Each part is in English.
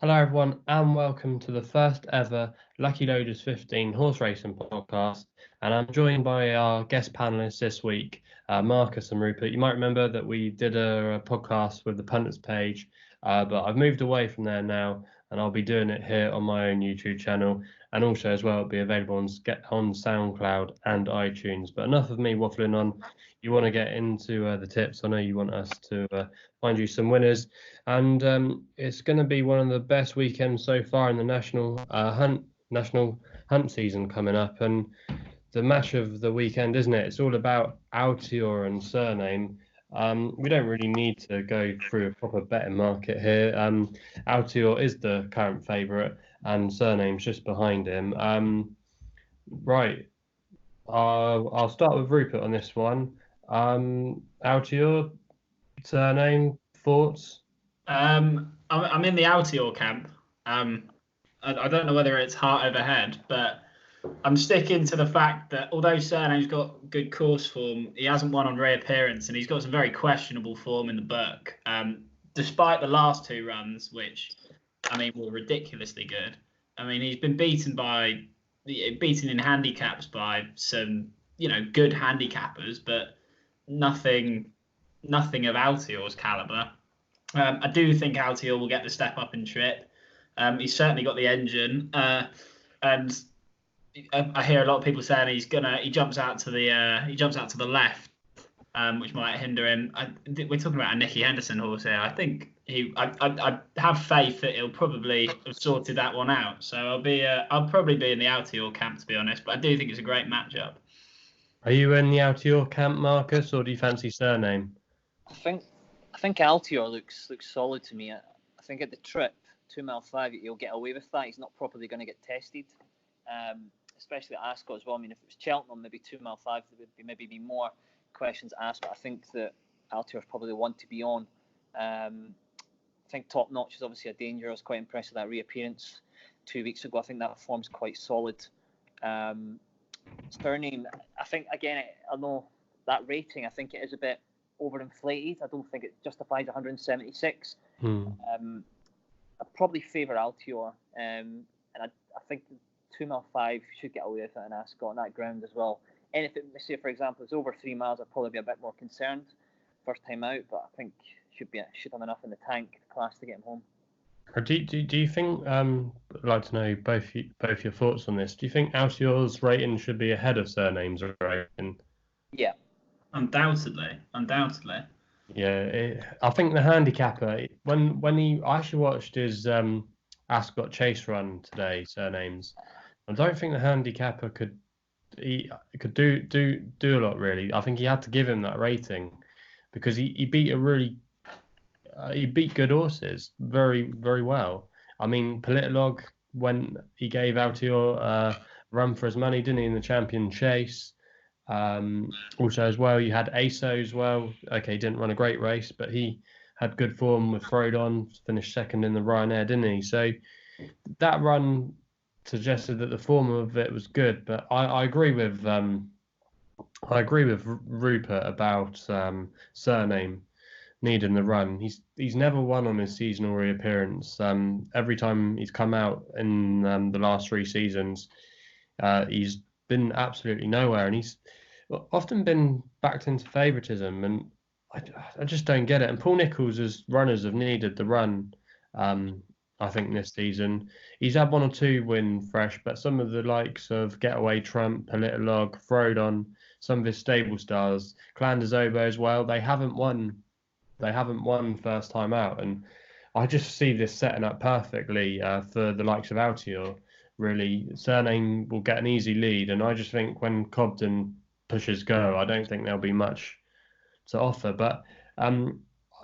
Hello, everyone, and welcome to the first ever Lucky Loaders 15 horse racing podcast. And I'm joined by our guest panelists this week, Marcus and Rupert. You might remember that we did a podcast with the pundits page, but I've moved away from there now, and I'll be doing it here on my own YouTube channel, and also as well it'll be available on SoundCloud and iTunes. But enough of me waffling on. You want to get into the tips? I know you want us to find you some winners. And it's going to be one of the best weekends so far in the national hunt season coming up. And the match of the weekend, isn't it? It's all about Altior and Cyrname. We don't really need to go through a proper betting market here. Altior is the current favourite, and Cyrname's just behind him. Right, I'll start with Rupert on this one. Altior, Cyrname, thoughts? I'm in the Altior camp. I don't know whether it's heart over head, but I'm sticking to the fact that although Cyrname's got good course form, he hasn't won on reappearance, and he's got some very questionable form in the book. Despite the last two runs, which were ridiculously good. He's been beaten in handicaps by some good handicappers, but nothing of Altior's caliber. I do think Altior will get the step up in trip. He's certainly got the engine, and I hear a lot of people saying he jumps out to the left, which might hinder him. We're talking about a Nicky Henderson horse here. I think I have faith that he'll probably have sorted that one out. So I'll probably be in the Altior camp, to be honest. But I do think it's a great matchup. Are you in the Altior camp, Marcus, or do you fancy Cyrname? I think Altior looks solid to me. I think at the trip, 2 mile 5, he'll get away with that. He's not properly going to get tested, especially at Ascot as well. If it was Cheltenham, maybe 2 mile 5, there would be more questions asked. But I think that Altior is probably the one to be on. I think Top Notch is obviously a danger. I was quite impressed with that reappearance 2 weeks ago. I think that form's quite solid. Cyrname, I think, again, I know that rating, I think it is a bit overinflated. I don't think it justifies 176. I'd probably favour Altior, and I think 2 mile 5 should get away with it in Ascot on that ground as well. And if it, say for example, it's over 3 miles, I'd probably be a bit more concerned first time out, but I think should have enough in the tank class to get him home. Do you think? I'd like to know both your thoughts on this. Do you think Altior's rating should be ahead of Cyrname's rating? Yeah. Undoubtedly. Yeah, I think the handicapper I actually watched his Ascot Chase run today, Cyrname's. I don't think the handicapper could do a lot really. I think he had to give him that rating because he beat he beat good horses very, very well. Politlog, when he gave Altior a run for his money, didn't he, in the Champion Chase? Also as well, you had ASO as well. Okay, he didn't run a great race, but he had good form with Frodon, finished second in the Ryanair, didn't he? So that run suggested that the form of it was good. But I agree with Rupert about Cyrname needing the run. He's never won on his seasonal reappearance. Every time he's come out in the last 3 seasons, he's been absolutely nowhere, and he's often been backed into favouritism, and I just don't get it. And Paul Nicholls' runners have needed the run, I think, this season. He's had 1 or 2 win fresh, but some of the likes of Getaway Trump, Politlog, Frodon, some of his stable stars, Clan de Zobo as well, they haven't won first time out, and I just see this setting up perfectly for the likes of Altior. Really, Cyrname will get an easy lead, and I just think when Cobden pushes go, I don't think there'll be much to offer. But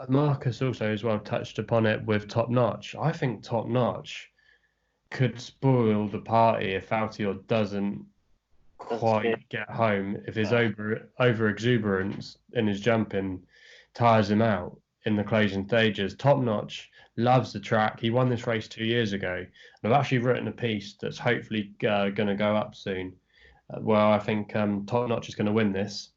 Marcus also as well touched upon it with Top Notch. I think Top Notch could spoil the party if Altior doesn't quite get home, if his over exuberance in his jumping tires him out in the closing stages. Top Notch loves the track. He won this race 2 years ago, and I've actually written a piece that's hopefully going to go up soon, where I think Top Notch is going to win this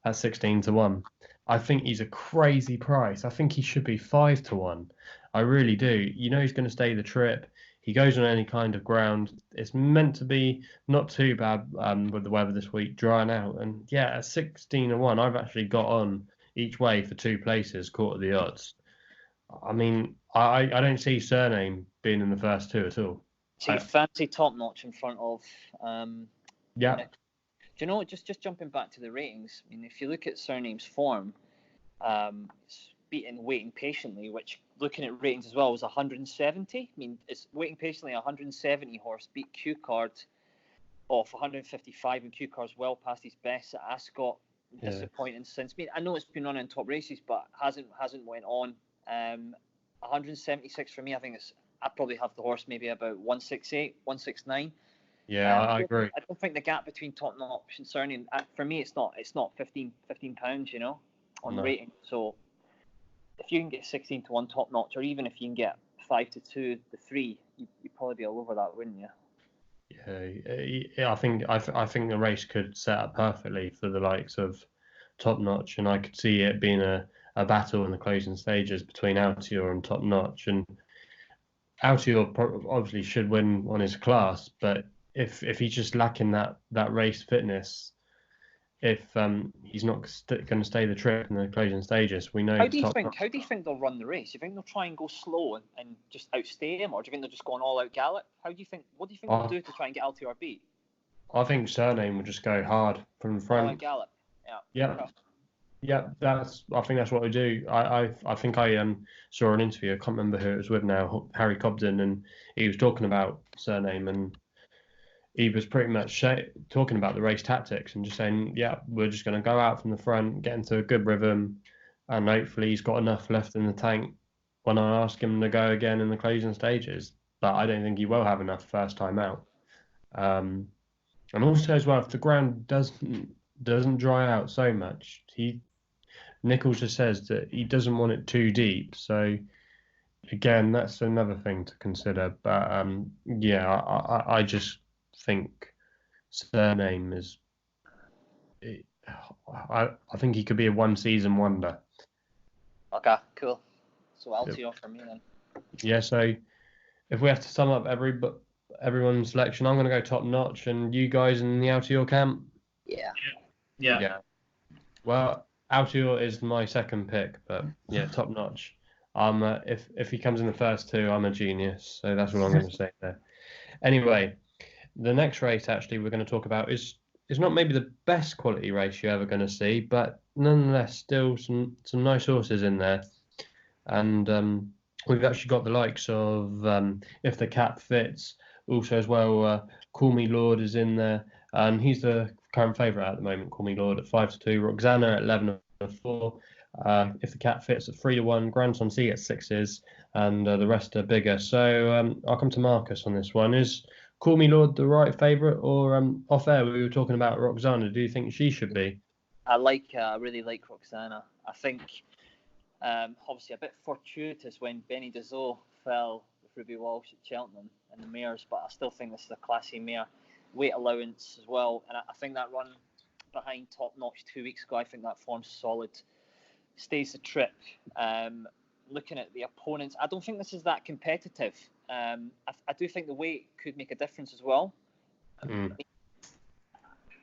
at 16 to 1. I think he's a crazy price. I think he should be 5 to 1. I really do. You know he's going to stay the trip. He goes on any kind of ground. It's meant to be not too bad with the weather this week, drying out. And yeah, at 16-1, I've actually got on each way for 2 places, caught at the odds. I mean, I don't see Cyrname being in the first 2 at all. So you fancy Top Notch in front of yeah. Nick? Do you know, just jumping back to the ratings, I mean, if you look at Cyrname's form, it's beaten Waiting Patiently, which, looking at ratings as well, was 170. I mean, it's Waiting Patiently, 170 horse, beat Q Card off 155, and Q Card's well past his best at Ascot. Disappointing since. I mean, I know it's been running top races, but hasn't went on. 176 for me. I think I'd probably have the horse maybe about 168, 169. Yeah, I agree. I don't think the gap between Top Notch and Cyrname, for me, it's not 15 pounds, on rating. So if you can get 16-1 Top Notch, or even if you can get 5-2 the 3, you'd probably be all over that, wouldn't you? Yeah, I think the race could set up perfectly for the likes of Top Notch, and I could see it being a battle in the closing stages between Altior and Top Notch. And Altior obviously should win on his class, but if he's just lacking that race fitness, if he's not going to stay the trip in the closing stages, we know. How do you think they'll run the race? Do you think they'll try and go slow and just outstay him, or do you think they'll just go an all-out gallop? What do you think they'll do to try and get Altior beat? I think Cyrname will just go hard from the front. All-out gallop. Yeah. Yeah, I think that's what we do. I think I saw an interview. I can't remember who it was with now, Harry Cobden, and he was talking about Cyrname, and he was pretty much talking about the race tactics and just saying, yeah, we're just going to go out from the front, get into a good rhythm, and hopefully he's got enough left in the tank when I ask him to go again in the closing stages. But I don't think he will have enough first time out. And also as well, if the ground doesn't dry out so much, Nichols just says that he doesn't want it too deep. So again, that's another thing to consider. But I just think Cyrname is. I think he could be a one-season wonder. Okay, cool. So Altior for me then. Yeah. So if we have to sum up everyone's selection, I'm going to go Top Notch, and you guys in the Altior camp. Yeah. Well, Altior is my second pick, but yeah, Top Notch. If he comes in the first 2, I'm a genius. So that's what I'm going to say there. Anyway, the next race actually we're going to talk about is not maybe the best quality race you're ever going to see, but nonetheless still some nice horses in there. And we've actually got the likes of If the Cap Fits, also as well. Call Me Lord is in there, and he's the current favourite at the moment. Call Me Lord at 5-2, Roksana at 11-4. If the Cat Fits at 3-1, Grandson C at 6s, and the rest are bigger. So I'll come to Marcus on this one. Is Call Me Lord the right favourite, or off air we were talking about Roksana? Do you think she should be? I really like Roksana. I think obviously a bit fortuitous when Benny Dezoe fell with Ruby Walsh at Cheltenham and the mares, but I still think this is a classy mare. Weight allowance as well, and I think that run behind Top Notch 2 weeks ago, I think that form's solid. Stays the trip. Looking at the opponents, I don't think this is that competitive. I do think the weight could make a difference as well.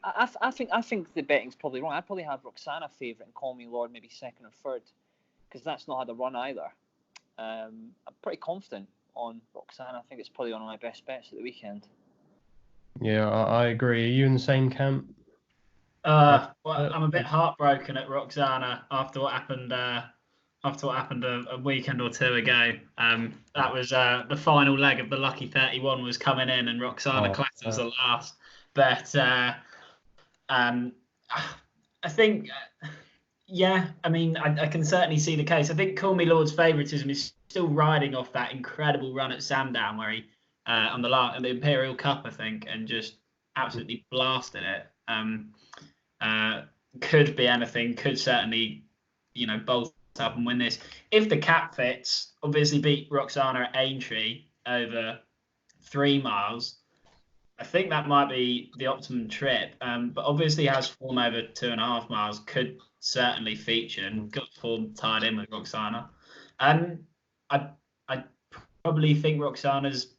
I think the betting's probably wrong. I'd probably have Roksana favourite and Call Me Lord maybe second or third, because that's not had a run either. I'm pretty confident on Roksana. I think it's probably one of my best bets at the weekend. Yeah, I agree. Are you in the same camp? Well, I'm a bit heartbroken at Roksana after what happened. A weekend or 2 ago. That was the final leg of the Lucky 31 was coming in, and Roksana Class was the last. But I think, I mean, I can certainly see the case. I think Call Me Lord's favouritism is still riding off that incredible run at Sandown where he on the Imperial Cup, I think, and just absolutely blasted it. Could be anything. Could certainly, bolt up and win this. If the Cap Fits, obviously beat Roksana at Aintree over 3 miles. I think that might be the optimum trip, but obviously has form over 2.5 miles, could certainly feature and got form tied in with Roksana. I I probably think Roksana's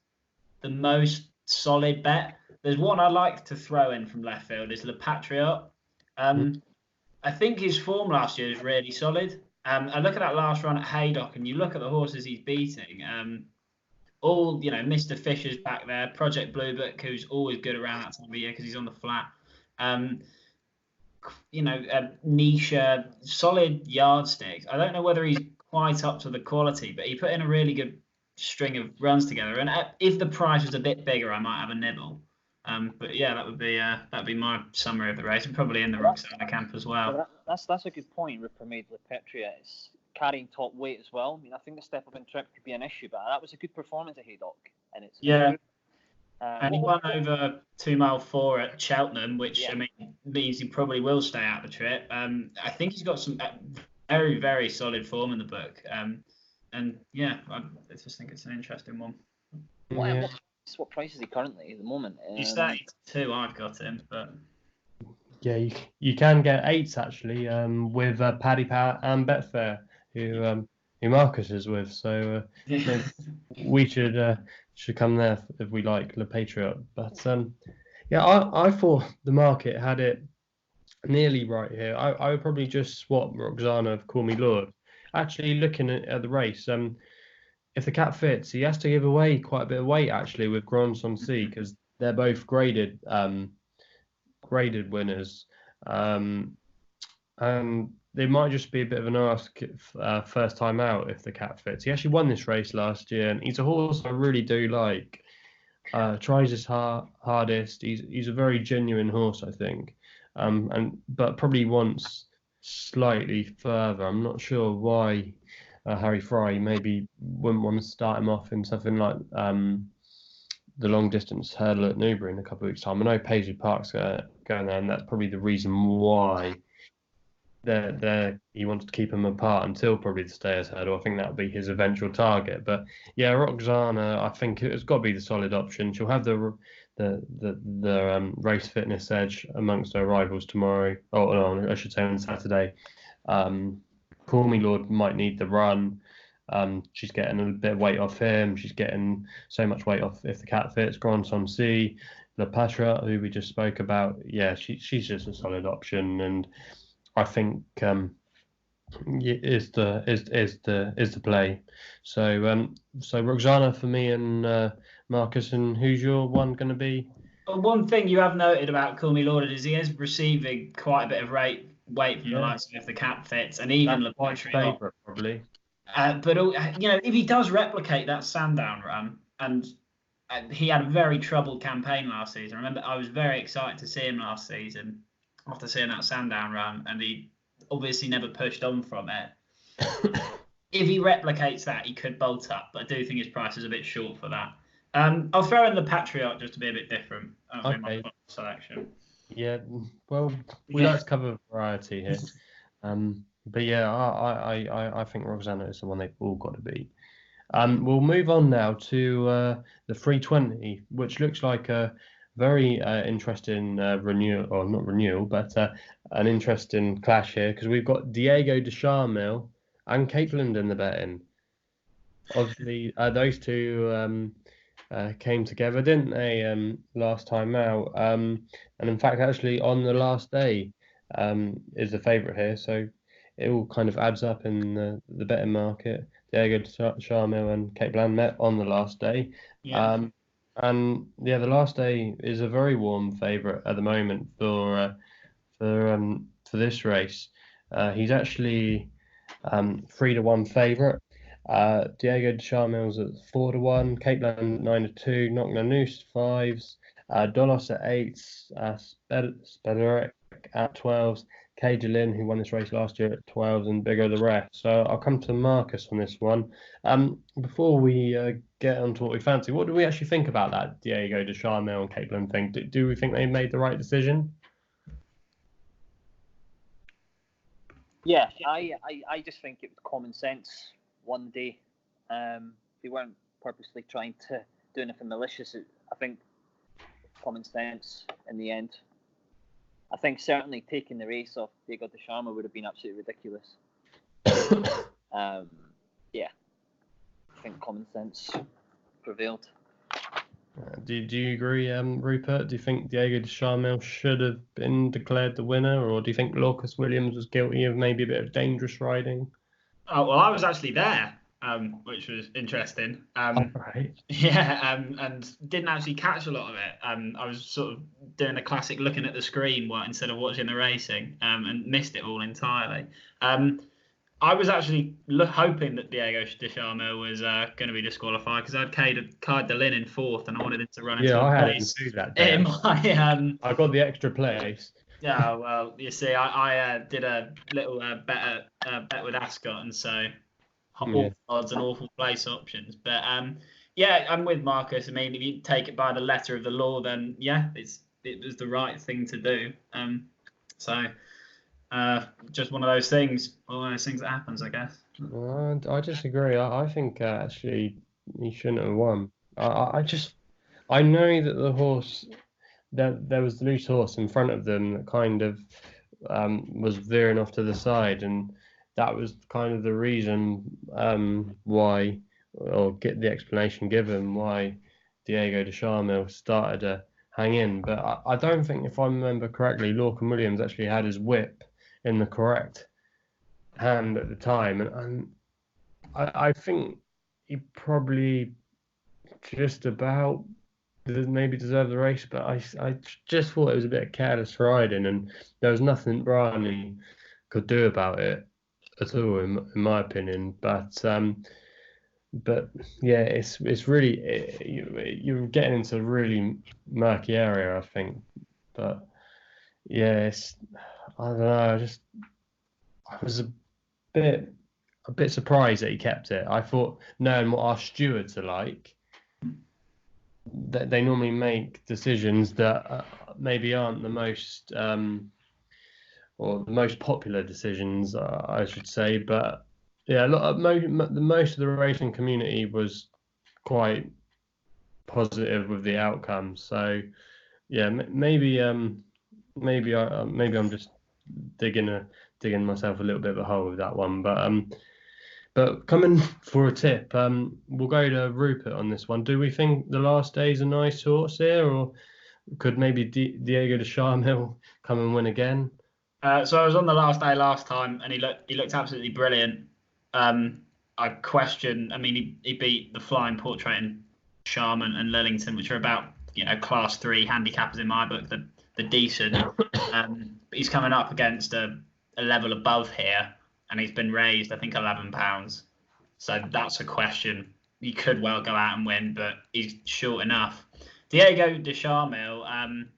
the most solid bet. There's one I like to throw in from left field is Le Patriot. I think his form last year is really solid. I look at that last run at Haydock, and you look at the horses he's beating. All Mr. Fisher's back there, Project Blue Book, who's always good around that time of year because he's on the flat. Nisha, solid yardsticks. I don't know whether he's quite up to the quality, but he put in a really good string of runs together. And if the price was a bit bigger, I might have a nibble. But yeah, that'd be my summary of the race, and probably in the Roksana camp as well. That's a good point Rupert made with Petria. It's carrying top weight as well. I mean, I think the step up in trip could be an issue, but that was a good performance at Haydock. And it's and he won over 2 mile 4 at Cheltenham, which means he probably will stay out the trip. I think he's got some very, very solid form in the book. And yeah, I just think it's an interesting one. What price is he currently at the moment? He's 32. I've got him, but yeah, you can get 8s actually with Paddy Power and Betfair, who Marcus is with. So we should come there if we like Le Patriot. But I thought the market had it nearly right here. I would probably just swap Roksana of Call Me Lord. Actually, looking at the race, if the cat fits, he has to give away quite a bit of weight actually with Grand Sea because they're both graded winners, and it might just be a bit of an ask first time out if the cat fits. He actually won this race last year, and he's a horse I really do like. Tries his hardest. He's a very genuine horse, I think, but probably wants slightly further. I'm not sure why. Harry Fry maybe wouldn't want to start him off in something like the long distance hurdle at Newbury in a couple of weeks' time. I know Paisley Park's going there, and that's probably the reason why he wants to keep them apart until probably the Stayers hurdle. I think that would be his eventual target. But yeah, Roksana, I think it's got to be the solid option. She'll have the race fitness edge amongst her rivals tomorrow. Oh, no, I should say on Saturday. Call Me Lord might need the run. She's getting a bit of weight off him. She's getting so much weight off if the cat fits. Grand Sea, Le Patriot, who we just spoke about. Yeah, she's just a solid option, and I think is the play. So Roksana for me and Marcus. And who's your one going to be? One thing you have noted about Call Me Lord is he is receiving quite a bit of weight from the likes of if the cat fits, and even Le Patriot favourite probably. But if he does replicate that Sandown run, and he had a very troubled campaign last season. I remember I was very excited to see him last season after seeing that Sandown run, and he obviously never pushed on from it. If he replicates that, he could bolt up, but I do think his price is a bit short for that. I'll throw in the Patriot just to be a bit different. That'll be my selection. Yeah, well, we like to cover variety here. But yeah, I think Roksana is the one they've all got to beat. We'll move on now to the 320, which looks like a very interesting renewal, or not renewal, but an interesting clash here, because we've got Diego de Charmel and Capeland in the betting. Obviously, those two came together, didn't they, last time out? And in fact, actually, on the last day is the favourite here, so it all kind of adds up in the betting market. Diego de Charmel and Capeland met on the last day. Yeah. And yeah, the last day is a very warm favourite at the moment for this race. He's actually 3-1 favourite. Diego de Charmel's at 4-1, Capeland 9-2, Knocknanoose 5s, Dolos at 8s, Spederic at 12s, Cagelin, who won this race last year, at 12s, and Bigger the rest. So I'll come to Marcus on this one. Before we get on to what we fancy, what do we actually think about that Diego de Charmel and Capeland thing? Do we think they made the right decision? Yeah, I just think it was common sense. One day, they weren't purposely trying to do anything malicious. I think common sense in the end. I think certainly taking the race off Diego de Charmel would have been absolutely ridiculous. Yeah. think common sense prevailed. Do you agree, Rupert? Do you think Diego de Charmel should have been declared the winner, or do you think Marcus Williams was guilty of maybe a bit of dangerous riding? Oh, well, I was actually there, which was interesting. Right. Yeah, and didn't actually catch a lot of it. I was sort of doing a classic looking at the screen instead of watching the racing, and missed it all entirely. I was actually hoping that Diego de Charmel was going to be disqualified because I'd Kai de Lin in fourth and I wanted him to run into I had him place too that day. I got the extra place. Yeah, well, you see, I did a little bet with Ascot, and so awful odds and awful place options. But yeah, I'm with Marcus. I mean, if you take it by the letter of the law, then yeah, it was the right thing to do. So just one of those things that happens, I guess. I disagree. I think actually he shouldn't have won. I know that the horse, there was the loose horse in front of them that kind of was veering off to the side, and that was kind of the reason why, or get the explanation given why Diego de Charmel started to hang in. But I don't think, if I remember correctly, Lorcan Williams actually had his whip in the correct hand at the time, and I think he probably just about maybe deserved the race, but I just thought it was a bit of careless riding, and there was nothing Brani could do about it at all, in my opinion. But yeah, it's really you're getting into a really murky area, I think. But yeah, I don't know. I was a bit surprised that he kept it. I thought, knowing what our stewards are like, that they normally make decisions that maybe aren't the most or the most popular decisions, I should say. But yeah, most of the racing community was quite positive with the outcome. So yeah, maybe I'm just digging myself a little bit of a hole with that one. But coming for a tip, we'll go to Rupert on this one. Do we think the Last Day's a nice horse here, or could maybe Diego de Charmel come and win again? So I was on the Last Day last time, and he looked absolutely brilliant. I question. I mean, he beat the Flying Portrait and Charman and Lillington, which are about class 3 handicappers in my book, the decent. But he's coming up against a level above here, and he's been raised, I think, £11. So that's a question. He could well go out and win, but he's short enough. Diego de Charmel,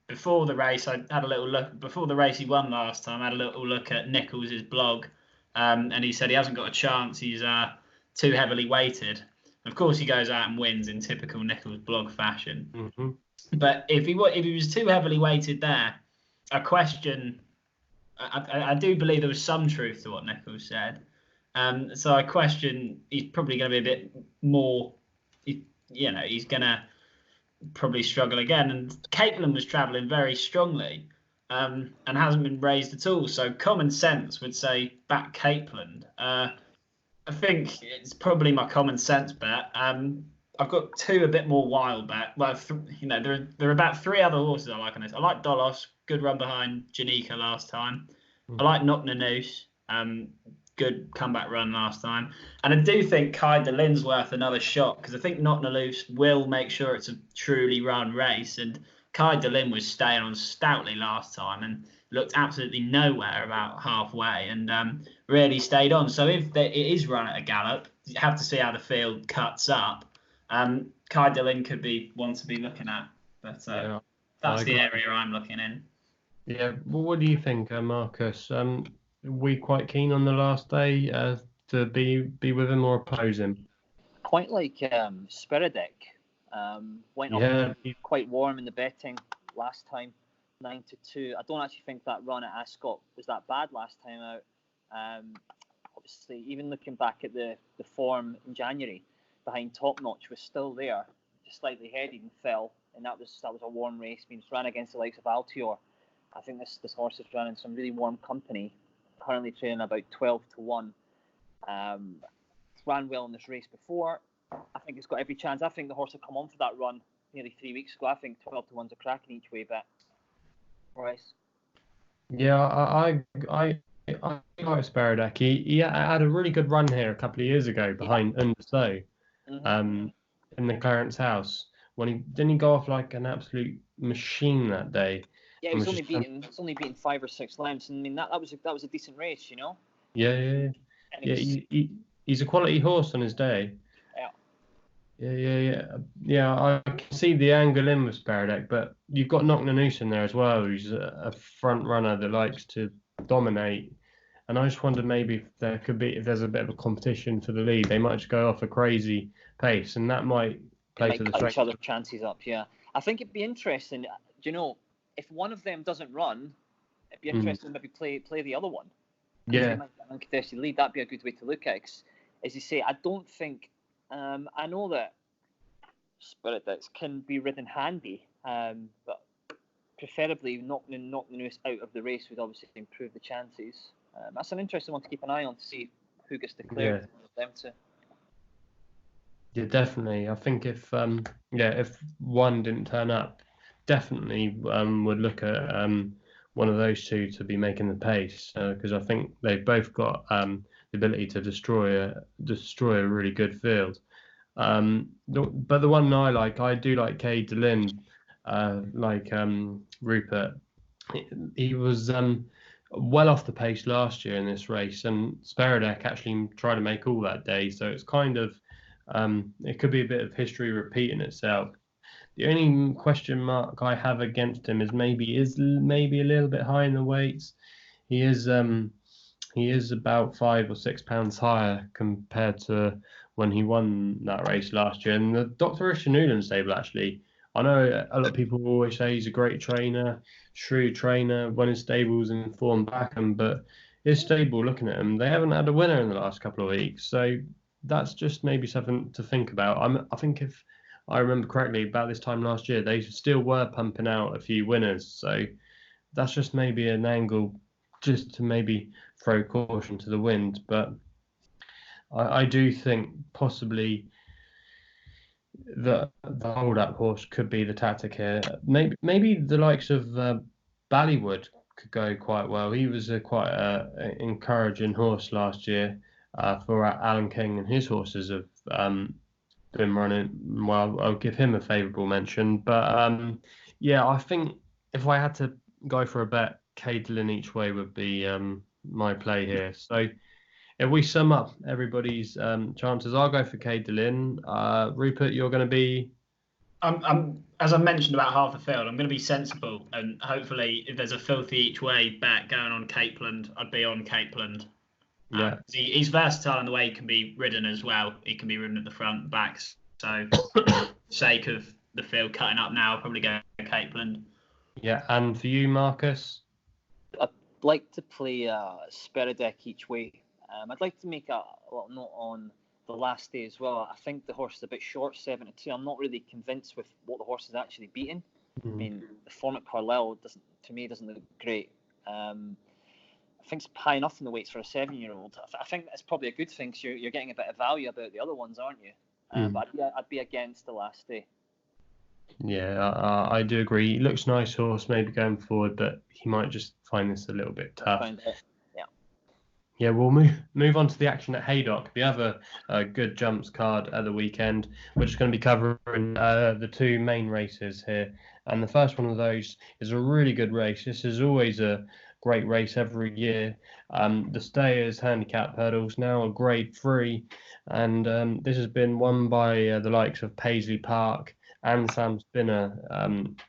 before the race, I had a little look. Before the race he won last time, I had a little look at Nicholls' blog, and he said he hasn't got a chance. He's too heavily weighted. Of course, he goes out and wins in typical Nicholls blog fashion. Mm-hmm. But if he was too heavily weighted there, I question. I do believe there was some truth to what Nicholls said. So I question he's probably going to be a bit more. He's going to probably struggle again. And Caitlin was travelling very strongly and hasn't been raised at all. So common sense would say back Caitlin. I think it's probably my common sense bet. I've got two a bit more wild bet. Well, there are about 3 other horses I like on this. I like Dolos, good run behind Janika last time. I like Not Noose, good comeback run last time. And I do think Kai de Lin's worth another shot, because I think Not Noose will make sure it's a truly run race. And Kai de Lin was staying on stoutly last time and looked absolutely nowhere about halfway, and really stayed on. So if it is run at a gallop, you have to see how the field cuts up. Kai de Lin could be one to be looking at, but that's the area I'm looking in. Yeah, well, what do you think, Marcus? We quite keen on the Last Day to be with him or oppose him? Quite like Spiridek. Went off quite warm in the betting last time, 9-2. I don't actually think that run at Ascot was that bad last time out. Obviously, even looking back at the form in January, behind Top Notch was still there, just slightly headed and fell, and that was a warm race. He ran against the likes of Altior. I think this horse is running some really warm company. Currently trailing about 12-1. Ran well in this race before. I think it's got every chance. I think the horse will come on for that run nearly 3 weeks ago. I think 12 to 1's a cracking each way bet. Bryce. Yeah, I like Sparadak. He had a really good run here a couple of years ago behind Understow, in the Clarence House. When didn't he go off like an absolute machine that day? Yeah, he was only beaten 5 or 6 lengths, and I mean that was a decent race, you know. Yeah. He's a quality horse on his day. Yeah. I can see the angle in with Sparadak, but you've got Knocknanusa in there as well, who's a front runner that likes to dominate. And I just wondered maybe if there's a bit of a competition for the lead, they might just go off a crazy pace, and that might play to the strength. Each other chances up. Yeah, I think it'd be interesting. You know, if one of them doesn't run, it'd be interesting to maybe play the other one. Yeah. They might get an uncontested lead. That'd be a good way to look at it. 'Cause, as you say, I don't think. I know that Sparadak can be ridden handy, but preferably knocking the newest out of the race would obviously improve the chances. That's an interesting one to keep an eye on to see who gets declared. Them two. Yeah, definitely. I think if one didn't turn up, definitely would look at one of those two to be making the pace, because I think they've both got the ability to destroy a really good field. But the one I do like Cade DeLynn, Rupert. He was well off the pace last year in this race, and Sparadak actually tried to make all that day. So it's kind of it could be a bit of history repeating itself. The only question mark I have against him is maybe a little bit high in the weights. He is about 5 or 6 pounds higher compared to when he won that race last year. And the Dr. Ishanulan stable, actually, I know a lot of people always say he's a great trainer, shrewd trainer, when his stable's in form back him, but his stable, looking at him, they haven't had a winner in the last couple of weeks. So that's just maybe something to think about. I think if I remember correctly, about this time last year, they still were pumping out a few winners. So that's just maybe an angle just to maybe throw caution to the wind. But I do think possibly the hold-up horse could be the tactic here. Maybe the likes of Ballywood could go quite well. He was quite an encouraging horse last year for Alan King, and his horses have been running well. I'll give him a favourable mention. But I think if I had to go for a bet, Cade DeLynn each way would be my play here. So if we sum up everybody's chances, I'll go for Cade DeLynn. Rupert, you're going to be... I'm as I mentioned about half the field, I'm going to be sensible, and hopefully if there's a filthy each way bet going on Capeland, I'd be on Capeland. Yeah. He's versatile in the way he can be ridden as well. He can be ridden at the front and backs. So for the sake of the field cutting up now, I'll probably go Capeland. Yeah, and for you, Marcus? I'd like to play Sparadak each way. I'd like to make a little note on the last day as well. I think the horse is a bit short, 7-2. I'm not really convinced with what the horse is actually beating. I mean, the form at Carlisle doesn't look great. I think it's high enough in the weights for a 7-year-old. I think that's probably a good thing, because you're getting a bit of value about the other ones, aren't you? But I'd be against the last day. Yeah, I do agree. He looks nice horse, maybe going forward, but he might just find this a little bit tough. Yeah, we'll move on to the action at Haydock, the other good jumps card at the weekend. We're just going to be covering the two main races here. And the first one of those is a really good race. This is always a great race every year. The Stayers handicap hurdles, now a grade 3. And this has been won by the likes of Paisley Park and Sam Spinner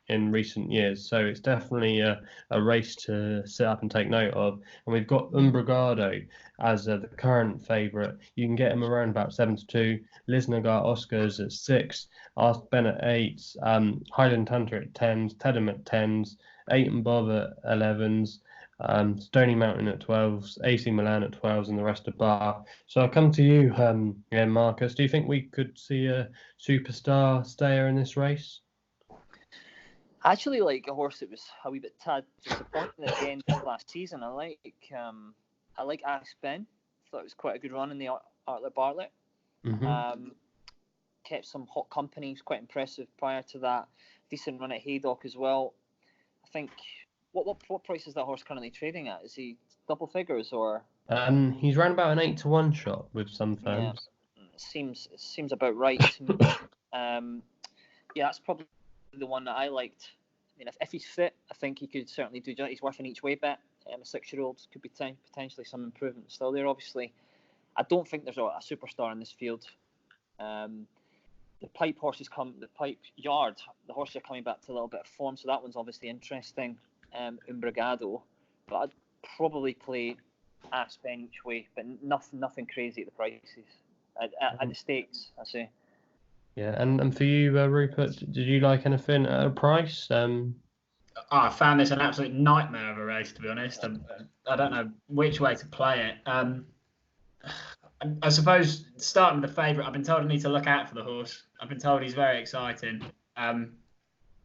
in recent years. So it's definitely a race to sit up and take note of. And we've got Umbrigado as the current favourite. You can get him around about 7-2. Lisnagar Oscars at 6. Ask Ben at 8. Highland Hunter at 10s. Tedham at 10s. 8 and Bob at 11s. Stony Mountain at 12s, AC Milan at 12s, and the rest of bar. So I'll come to you, Marcus. Do you think we could see a superstar stayer in this race? I actually like a horse that was a wee bit disappointing at the end of last season. I like Ask Ben. Thought it was quite a good run in the Artlet Bartlett. kept some hot company. He was quite impressive prior to that. Decent run at Haydock as well. I think, what price is that horse currently trading at? Is he double figures or? He's around about an 8-1 shot with some firms. Yeah, it seems about right to me. Yeah, that's probably the one that I liked. I mean, if he's fit, I think he could certainly do. He's worth an each way bet. A 6-year-old could be potentially some improvement still there. Obviously, I don't think there's a superstar in this field. The pipe yard, the horses are coming back to a little bit of form, so that one's obviously interesting. Umbrigado, but I'd probably play Aspen each way, but nothing crazy at the prices. At the stakes, I say. Yeah, and for you, Rupert, did you like anything at a price? I found this an absolute nightmare of a race, to be honest. I don't know which way to play it. I suppose, starting with the favourite, I've been told I need to look out for the horse. I've been told he's very exciting.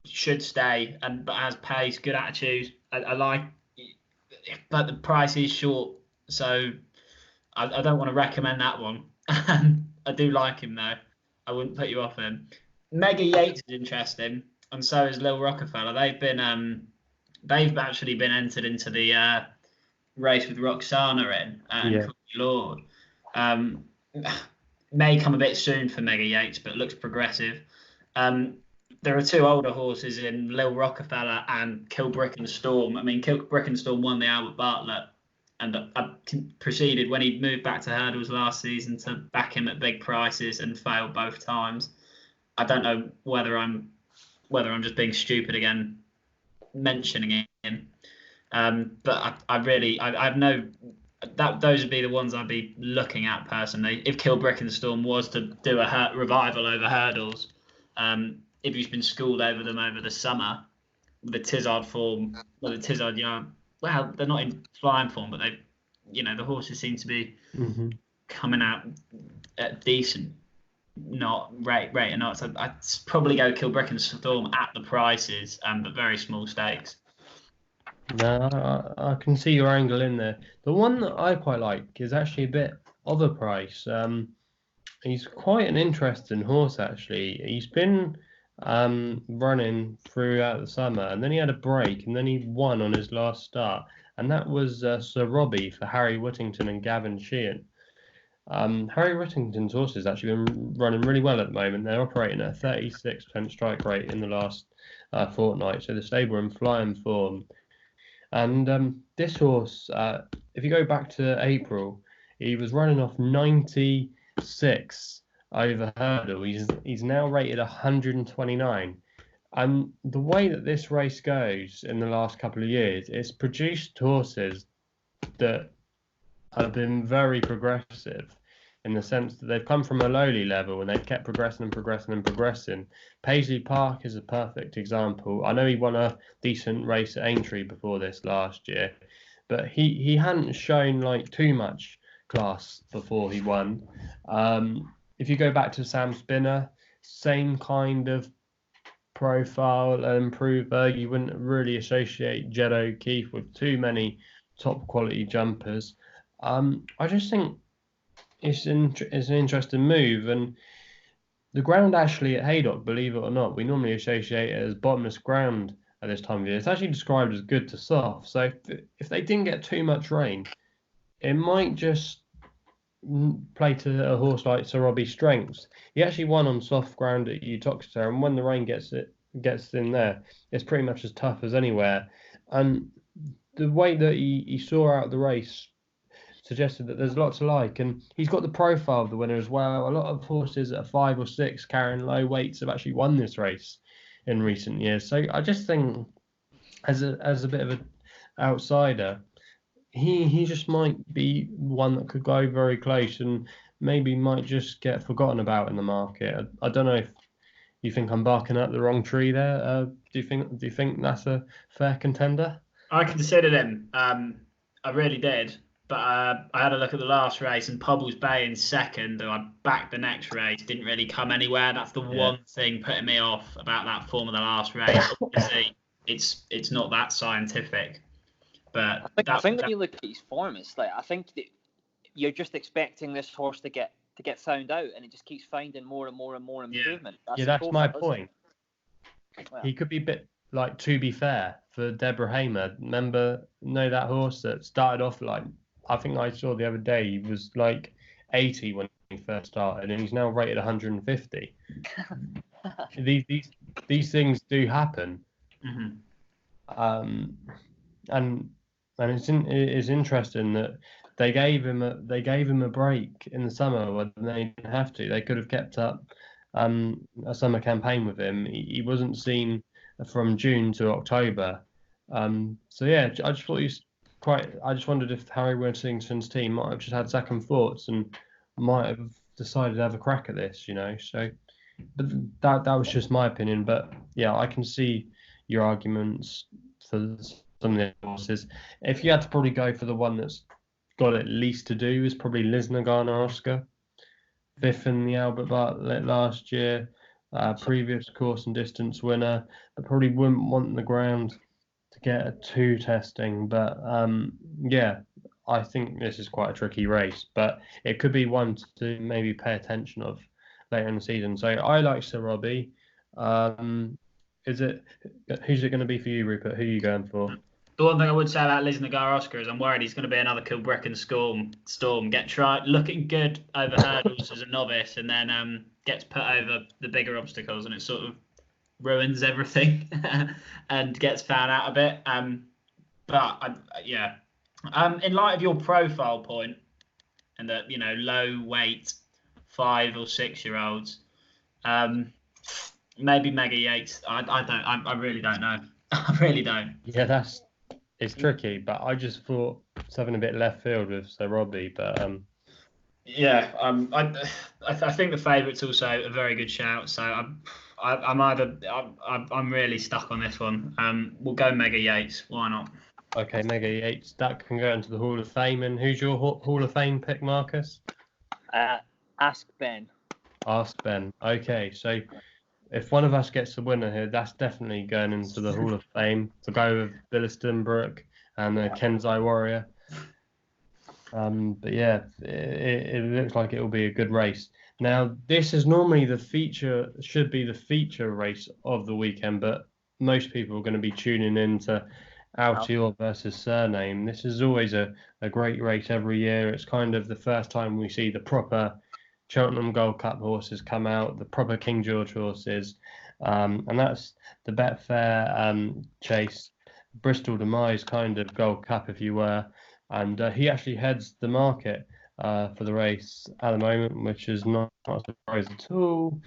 Should stay, but has pace, good attitude. I like, but the price is short, so I don't want to recommend that one. I do like him, though. I wouldn't put you off him. Mega Yates is interesting, and so is Lil Rockefeller. They've actually been entered into the race with Roksana in and Lord. May come a bit soon for Mega Yates, but looks progressive. There are two older horses in Lil Rockefeller and Kilbrick and Storm. I mean, Kilbrick and Storm won the Albert Bartlett, and I proceeded when he moved back to hurdles last season to back him at big prices and failed both times. I don't know whether I'm just being stupid again mentioning him, but those would be the ones I'd be looking at personally. If Kilbrick and Storm was to do a revival over hurdles, if he's been schooled over them over the summer, with the Tizard form, or the Tizard yarn. Well, they're not in flying form, but the horses seem to be coming out at decent, not rate or not. So I'd probably go Kilbrick and Storm at the prices, but very small stakes. No, I can see your angle in there. The one that I quite like is actually a bit of a price. He's quite an interesting horse, actually. He's been running throughout the summer, and then he had a break, and then he won on his last start, and that was Sir Robbie for Harry Whittington and Gavin Sheehan. Harry Whittington's horses actually been running really well at the moment. They're operating at a 36% strike rate in the last fortnight, so the stable are in flying form. And this horse, if you go back to April, he was running off 96 over hurdle. He's now rated 129. And the way that this race goes in the last couple of years, it's produced horses that have been very progressive in the sense that they've come from a lowly level and they've kept progressing and progressing and progressing. Paisley Park is a perfect example. I know he won a decent race at Aintree before this last year, but he hadn't shown like too much class before he won. If you go back to Sam Spinner, same kind of profile and improver. You wouldn't really associate Jed O'Keefe with too many top quality jumpers. I just think it's an interesting move, and the ground actually at Haydock, believe it or not, we normally associate it as bottomless ground at this time of year. It's actually described as good to soft. So if they didn't get too much rain, it might just play to a horse like Sir Robbie's strengths. He actually won on soft ground at Uttoxeter, and when the rain gets in there, it's pretty much as tough as anywhere. And the way that he saw out the race suggested that there's lots to like, and he's got the profile of the winner as well. A lot of horses at 5 or 6 carrying low weights have actually won this race in recent years. So I just think, as a bit of an outsider, he just might be one that could go very close and maybe might just get forgotten about in the market. I don't know if you think I'm barking up the wrong tree there. Do you think that's a fair contender? I considered him. I really did. But I had a look at the last race, and Pobbles Bay in second, and I backed the next race. Didn't really come anywhere. That's the one thing putting me off about that form of the last race. Obviously, it's not that scientific. But I think when you look at his form, it's like, I think that you're just expecting this horse to get to get found out, and it just keeps finding more and more and more improvement. That's my point. Well, He could be a bit like To Be Fair for Deborah Hamer. Know that horse that started off like, I think I saw the other day, he was like 80 when he first started, and he's now rated 150. These things do happen. Mm-hmm. And it's interesting that they gave him a break in the summer when they didn't have to. They could have kept up a summer campaign with him. He wasn't seen from June to October. So yeah, I just thought I just wondered if Harry Worthington's team might have just had second thoughts and might have decided to have a crack at this, So, but that was just my opinion. But yeah, I can see your arguments for some of the horses. If you had to probably go for the one that's got at least to do, is probably Lisnagana Oscar, 5th in the Albert Bartlett last year, previous course and distance winner, but probably wouldn't want the ground to get a 2 testing. But yeah, I think this is quite a tricky race, but it could be one to maybe pay attention of later in the season. So I like Sir Robbie. Who's it going to be for you, Rupert? Who are you going for? The one thing I would say about Lisnagar Oscar is I'm worried he's going to be another Kilbrecken Storm. Looking good over hurdles as a novice, and then gets put over the bigger obstacles, and it sort of ruins everything and gets found out a bit. In light of your profile point, and that low weight 5 or 6 year olds, maybe Mega Yates. I really don't know. I really don't. Yeah, it's tricky, but I just thought something a bit left field with Sir Robbie, but I think the favourite's also a very good shout. So I'm really stuck on this one. We'll go Mega Yates. Why not? Okay, Mega Yates. That can go into the Hall of Fame. And who's your Hall of Fame pick, Marcus? Ask Ben. Ask Ben. Okay, so if one of us gets the winner here, that's definitely going into the Hall of Fame. To go with Billiston Brook and Kenzai Warrior. But yeah, it looks like it will be a good race. Now, this is normally should be the feature race of the weekend, but most people are going to be tuning in to Altior versus Cyrname. This is always a great race every year. It's kind of the first time we see the proper Cheltenham Gold Cup horses come out, the proper King George horses, and that's the Betfair Chase Bristol Demise kind of Gold Cup, if you were. And he actually heads the market for the race at the moment, which is not a surprise at all.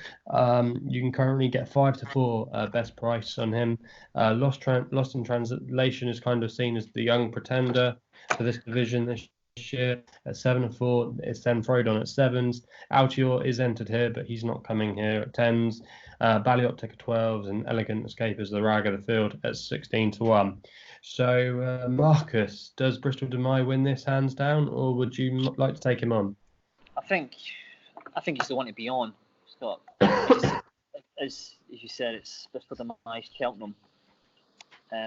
You can currently get 5 to 4 best price on him. Lost in Translation is kind of seen as the young pretender for this division this year at 7 to 4. It's then Frodon at 7s. Altior is entered here, but he's not coming here at 10s. Ballyoptic at 12s, and Elegant Escape is the rag of the field at 16 to 1. So, Marcus, does Bristol Demise win this hands down, or would you like to take him on? I think he's the one to be on, Scott. As you said, it's Bristol Demise Cheltenham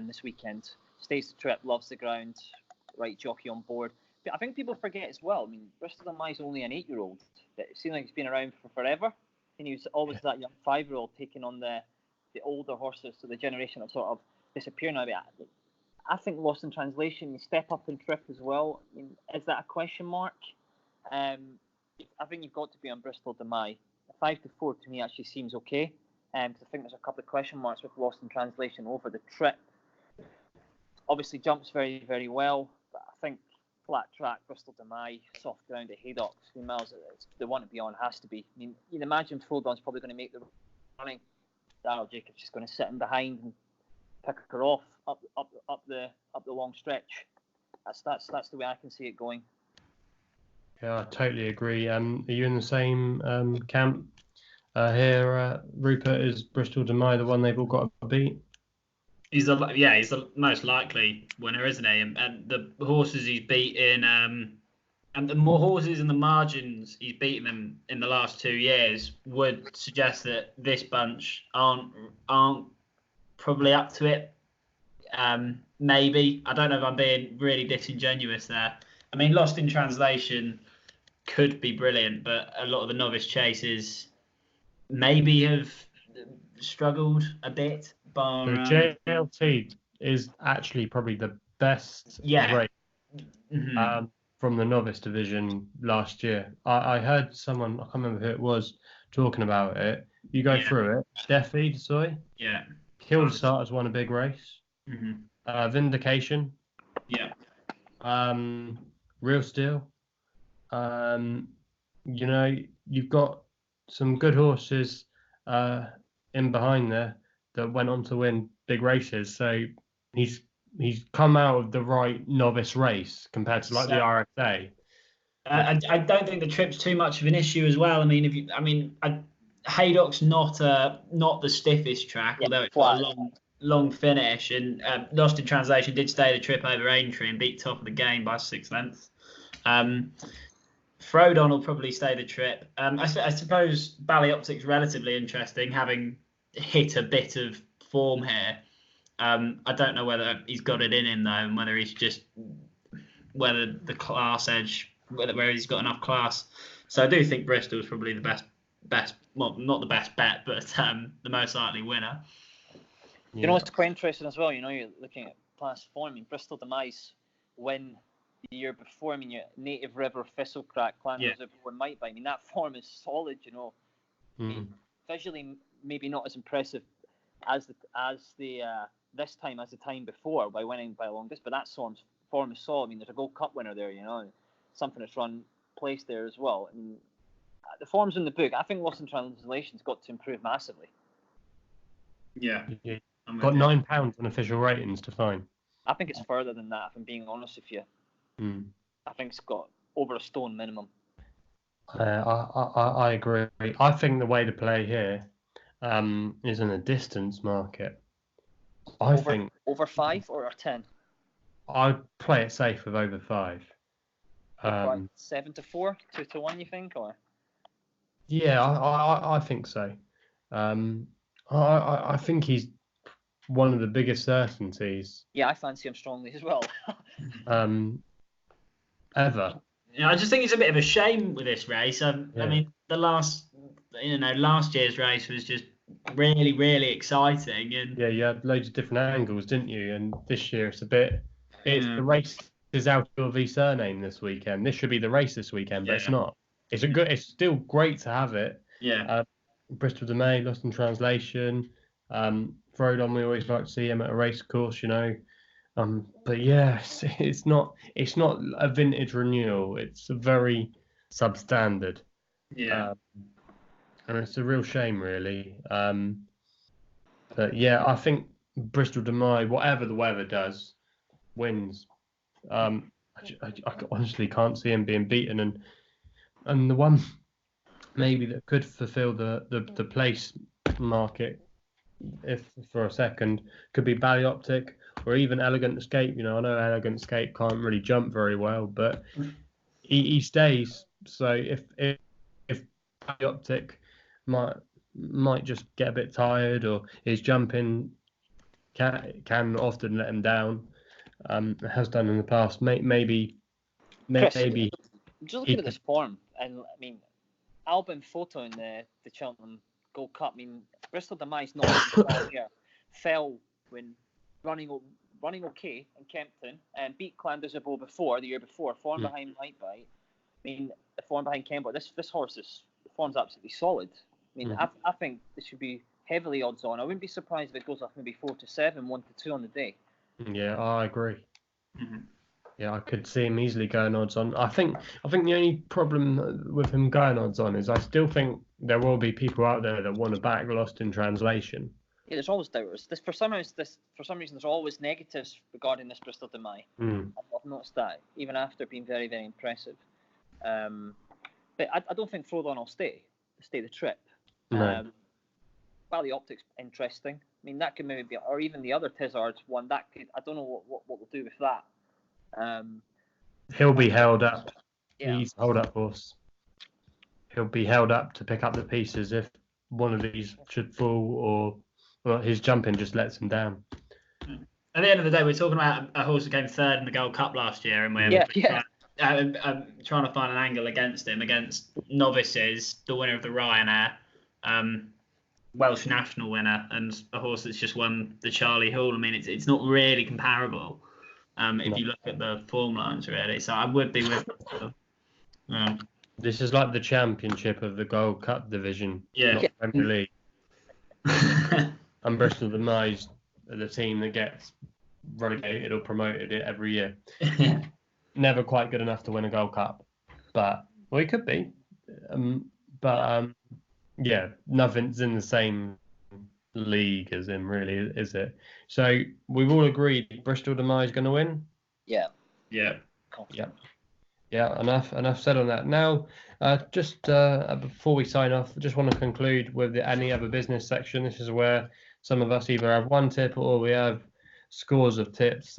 this weekend. Stays the trip, loves the ground, right jockey on board. But I think people forget as well. I mean, Bristol Demise is only an 8-year-old. But it seems like he's been around for forever. And he was always that young 5-year-old taking on the older horses, so the generation that sort of disappear now. But I think Lost in Translation, you step up in trip as well. I mean, is that a question mark? I think you've got to be on Bristol Demise. 5 to 4 to me actually seems okay. Because I think there's a couple of question marks with Lost in Translation over the trip. Obviously jumps very, very well, but I think flat track, Bristol Demise, soft ground at Haydock, 3 miles, the one to be on has to be. I mean, you'd imagine Frodon's probably going to make the running. Daryl Jacobs just going to sit in behind and pick her off up the long stretch. That's the way I can see it going. Yeah, I totally agree. Are you in the same camp here, Rupert? Is Bristol Demise the one they've all got to beat? He's the most likely winner, isn't he? And the horses he's beaten, and the more horses in the margins he's beaten them in the last 2 years would suggest that this bunch aren't probably up to it. Maybe. I don't know if I'm being really disingenuous there. I mean, Lost in Translation, could be brilliant, but a lot of the novice chases maybe have struggled a bit. The JLT is actually probably the best race from the novice division last year. I heard someone, I can't remember who it was, talking about it. You go through it. Defy, Soy. Yeah. Killed Starters won a big race. Vindication. Yeah. Real Steel. You've got some good horses in behind there that went on to win big races. So he's come out of the right novice race compared to the RSA. I don't think the trip's too much of an issue as well. I mean, Haydock's not the stiffest track, although it's got a long finish, and Lost in Translation did stay the trip over Aintree and beat top of the game by 6 lengths. Frodon will probably stay the trip. I suppose Ballyoptic's relatively interesting, having hit a bit of form here. I don't know whether he's got it in him though, and whether the class edge, where he's got enough class. So I do think Bristol is probably the best, well, not the best bet, but the most likely winner. Yeah. You know, it's quite interesting as well. You know, you're looking at class form. I mean, Bristol Demise win the year before. I mean, your Native River, Thistlecrack, Clanders, everyone might buy. I mean, that form is solid. You know, I mean, visually maybe not as impressive as the this time as the time before by winning by a long distance, but that form is solid. I mean, there's a Gold Cup winner there. You know, something that's run place there as well. I mean, the form's in the book. I think Lost in Translation's got to improve massively. Yeah. Got £9 on official ratings to find. I think it's further than that, if I'm being honest with you. I think it's got over a stone minimum. I agree. I think the way to play here is in a distance market. I think over 5 or 10. I'd play it safe with over 5. 7-4, 2-1, you think, or? Yeah, I think so. I think he's one of the biggest certainties. Yeah, I fancy him strongly as well. Ever. Yeah, I just think it's a bit of a shame with this race. I mean, the last year's race was just really, really exciting, and you had loads of different angles, didn't you? And this year it's the race is Altior v Cyrname this weekend. This should be the race this weekend, but it's not. It's still great to have it. Yeah. Bristol de May, Lost in Translation. Frodon, we always like to see him at a race course, you know. But yeah, it's not a vintage renewal. It's a very substandard. Yeah. And it's a real shame, really. But yeah, I think Bristol de May, whatever the weather does, wins. I honestly can't see him being beaten, and the one maybe that could fulfil the place market, if for a second, could be Ballyoptic or even Elegant Escape. You know, I know Elegant Escape can't really jump very well, but he stays. So if Ballyoptic might just get a bit tired, or his jumping can often let him down. It has done in the past. Maybe. Just looking at this form, and I mean, Albin Photo in the Cheltenham Gold Cup. I mean, Bristol de May's not here. Fell when running okay in Kempton and beat Clanders the year before. Form behind Lightbite. I mean, the form behind Kembo. This horse the form's absolutely solid. I mean, I think this should be heavily odds on. I wouldn't be surprised if it goes up maybe 4-7, 1-2 on the day. Yeah, I agree. Yeah, I could see him easily going odds on. I think the only problem with him going odds on is I still think there will be people out there that want to back Lost in Translation. Yeah, there's always doubters. For some reason, there's always negatives regarding this Bristol de May. I've noticed that, even after being very, very impressive. But I don't think Frodon will stay the trip. No. Ballyoptic's interesting. I mean, that could maybe be, or even the other Tizards one. That could, I don't know what we'll do with that. He'll be held up. Yeah. He's a hold-up horse. He'll be held up to pick up the pieces if one of these should fall, or his jumping just lets him down. At the end of the day, we're talking about a horse that came third in the Gold Cup last year, and I'm trying to find an angle against him, against novices, the winner of the Ryanair, Welsh national winner, and a horse that's just won the Charlie Hall. I mean, it's not really comparable if you look at the form lines, really. So I would be with. This is like the championship of the Gold Cup division, not Premier League. And Bristol Demise are the team that gets relegated or promoted every year. Never quite good enough to win a Gold Cup, but he could be. Nothing's in the same league as him, really, is it? So we've all agreed Bristol Demise going to win. Yeah. Enough said on that. Now, before we sign off, I just want to conclude with the any other business section. This is where some of us either have one tip or we have scores of tips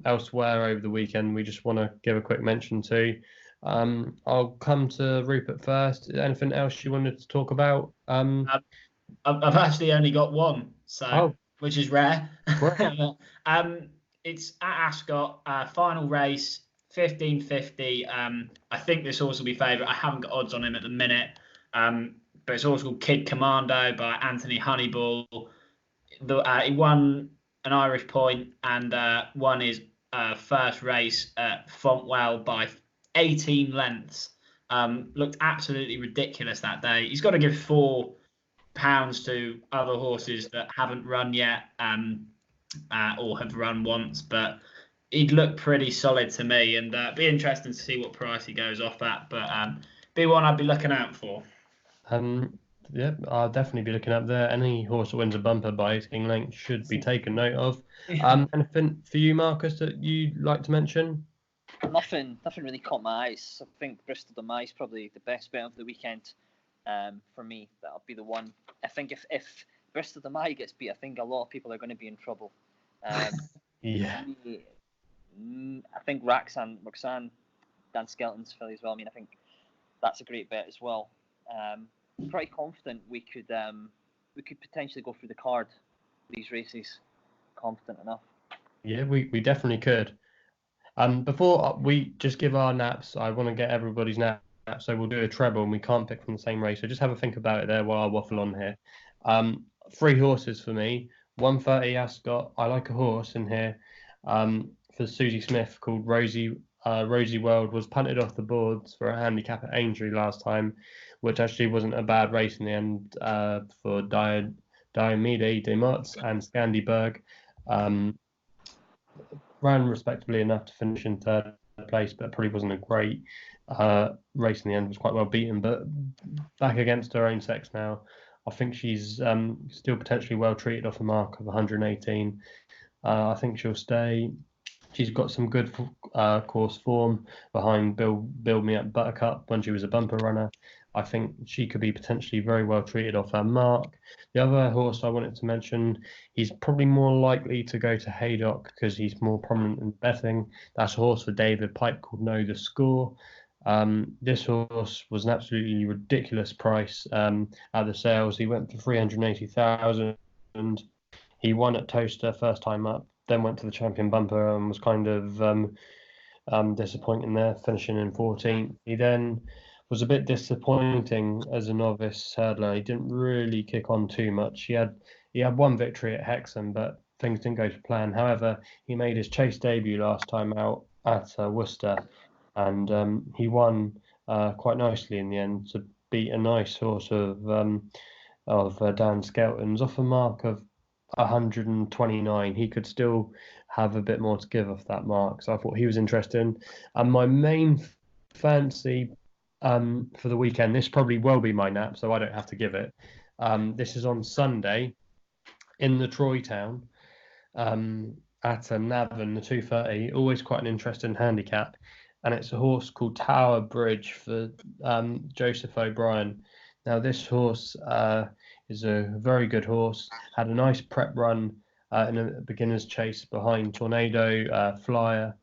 elsewhere over the weekend. We just want to give a quick mention to. I'll come to Rupert first. Anything else you wanted to talk about? I've actually only got one, which is rare. It's at Ascot, final race, 1550. I think this horse will be favourite. I haven't got odds on him at the minute, but it's a horse called Kid Commando by Anthony Honeyball. He won an Irish point and won his first race at Fontwell by 18 lengths. Looked absolutely ridiculous that day. He's got to give £4 to other horses that haven't run yet or have run once, but he'd look pretty solid to me, and be interesting to see what price he goes off at, but be one I'd be looking out for. I'll definitely be looking up there. Any horse that wins a bumper by 18 lengths should be taken note of. Anything for you, Marcus, that you'd like to mention? Nothing really caught my eyes. I think Bristol Demise probably the best bet of the weekend. For me, that'll be the one. I think if Bristol Demise gets beat, I think a lot of people are going to be in trouble. Yeah. I think Roksana, Dan Skelton's filly as well. I mean, I think that's a great bet as well. Pretty confident we could potentially go through the card these races. Confident enough. Yeah, we definitely could. Before we just give our naps, I want to get everybody's naps. So we'll do a treble, and we can't pick from the same race. So just have a think about it there while I waffle on here. 3 horses for me. 130 Ascot. I like a horse in here. For Susie Smith called Rosie World, was punted off the boards for a handicap at Aintree last time, which actually wasn't a bad race in the end for Diomede de Mots and Scandyberg. Ran respectably enough to finish in 3rd place, but probably wasn't a great race in the end. Was quite well beaten, but back against her own sex now. I think she's still potentially well treated off a mark of 118. I think she'll stay. She's got some good course form behind Build Me Up Buttercup when she was a bumper runner. I think she could be potentially very well treated off her mark. The other horse I wanted to mention, he's probably more likely to go to Haydock because he's more prominent in betting. That's a horse for David Pipe called Know the Score. This horse was an absolutely ridiculous price at the sales. He went for 380,000. He won at Toaster first time up, then went to the Champion Bumper and was kind of disappointing there, finishing in 14th. He then was a bit disappointing as a novice hurdler. He didn't really kick on too much. He had one victory at Hexham, but things didn't go to plan. However, he made his chase debut last time out at Worcester, and he won quite nicely in the end to beat a nice horse of Dan Skelton's off a mark of 129. He could still have a bit more to give off that mark, so I thought he was interesting. And my main fancy for the weekend, this probably will be my nap, so I don't have to give it. This is on Sunday in the Troy Town at Navan, the 230. Always quite an interesting handicap, and it's a horse called Tower Bridge for Joseph O'Brien. Now this horse is a very good horse. Had a nice prep run in a beginner's chase behind Tornado, Flyer,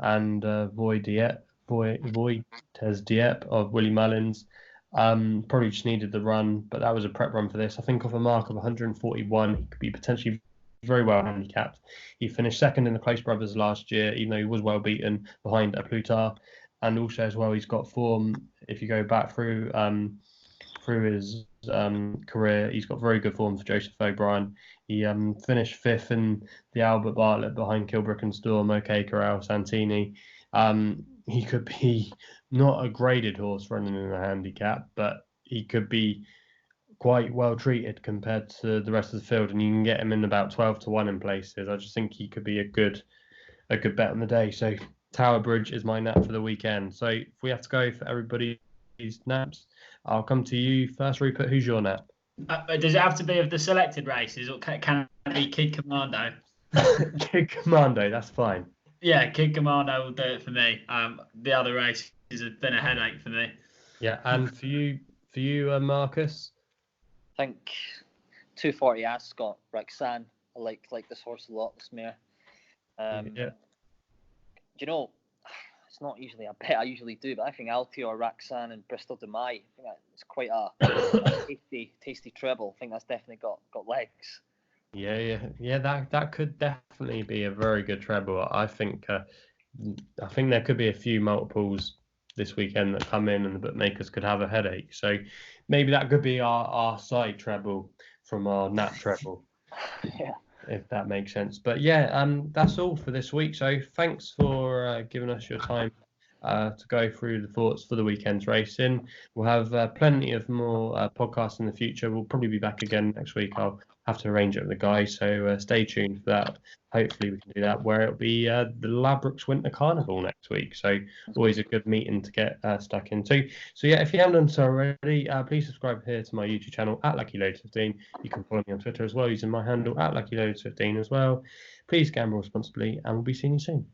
and Voites Dieppe of Willie Mullins. Probably just needed the run, but that was a prep run for this. I think off a mark of 141, he could be potentially very well handicapped. He finished second in the Close Brothers last year, even though he was well beaten behind a Plutar. and also as well he's got form. If you go back through his career, he's got very good form for Joseph O'Brien. He finished fifth in the Albert Bartlett behind Kilbrick and Storm, OK Corral, Santini. He could be not a graded horse running in a handicap, but he could be quite well treated compared to the rest of the field, and you can get him in about 12-1 in places. I just think he could be a good bet on the day. So Tower Bridge is my nap for the weekend. So if we have to go for everybody's naps, I'll come to you first, Rupert. Who's your nap? Does it have to be of the selected races, or can it be Kid Commando? Kid Commando, that's fine. Yeah, Kid Commando will do it for me. The other races have been a headache for me. Yeah, and for you, Marcus? I think 240 Ascot, Roksana. I like this horse a lot, this mare. Yeah. Do you know, it's not usually a bet I usually do, but I think Altior, Roksana and Bristol de Mai, I think it's quite a tasty treble. I think that's definitely got legs. Yeah. That could definitely be a very good treble. I think there could be a few multiples this weekend that come in, and the bookmakers could have a headache. So maybe that could be our side treble from our nap treble. Yeah. If that makes sense. But yeah, that's all for this week. So thanks for giving us your time to go through the thoughts for the weekend's racing. We'll have plenty of more podcasts in the future. We'll probably be back again next week. I'll have to arrange it with the guys, so stay tuned for that. Hopefully we can do that, where it'll be the Ladbrokes Winter Carnival next week. So always a good meeting to get stuck into. So yeah, if you haven't done so already, please subscribe here to my YouTube channel at LuckyLoads15. You can follow me on Twitter as well using my handle at LuckyLoads15 as well. Please gamble responsibly, and we'll be seeing you soon.